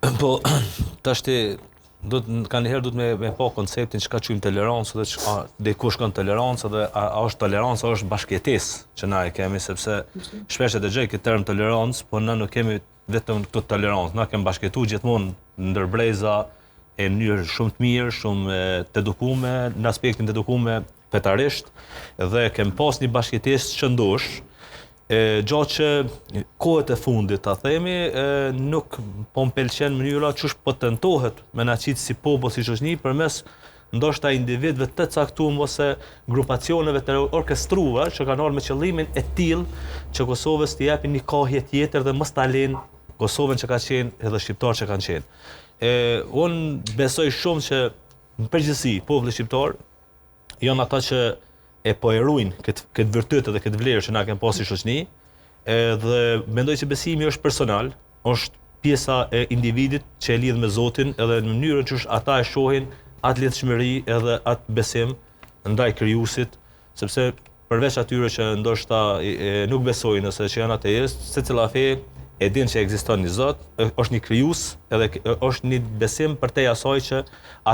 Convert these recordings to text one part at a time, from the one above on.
Po, tashti kanjëherë duhet me pa konceptin çka quajmë tolerancë dhe çka dikush shkon tolerancë dhe a është tolerancë, a është bashkëjetesë që na e kemi, sepse shpesh e dëgjoj këtë term tolerancë, po na nuk kemi vetëm këtë tolerancë, na kemi bashkëtuar gjithmonë ndër breza e në mënyrë shumë të mirë, shumë të edukuar në aspektin të edukuar fetarisht dhe kemi pas një bashkëjetesë çëndosh. Gjatë që kohët e fundit, ta themi, nuk po m'pëlqen mënyra qysh po tentohet me na qitë si popull, si shoqëni, përmes ndoshta individëve të caktuar ose grupacioneve të orkestruar që kanë ardhur me qëllimin e tillë që Kosovës t'i japin një kohje tjetër dhe mos ta lënë Kosovën që ka qenë edhe shqiptarë që kanë qenë. Unë besoj shumë që në përgjithësi populli shqiptar janë ata që e po erujnë këtë vërtetë dhe këtë vlerë që na kemi pasur si shoqëni, dhe mendoj që besimi është personal, është pjesa e individit që e lidh me Zotin edhe në mënyrën që ata e shohin atë lidhshmëri edhe atë besim ndaj krijuesit, sepse përveç atyre që ndoshta nuk besojnë ose që janë ateist, secila fe e din që ekziston një Zot, është një krijues edhe është një besim përtej asaj që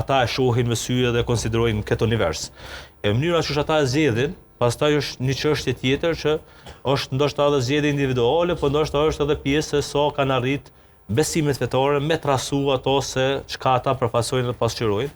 ata e shohin me sy dhe konsiderojnë këtë univers. Mënyra që ata e zgjedhin, pastaj është një çështje tjetër që është ndoshta edhe zgjedhje individuale, po ndoshta është edhe pjesë e sa kanë arrit besimet fetare me trasu ato se çka ata përfaqësojnë dhe pasqyrojnë.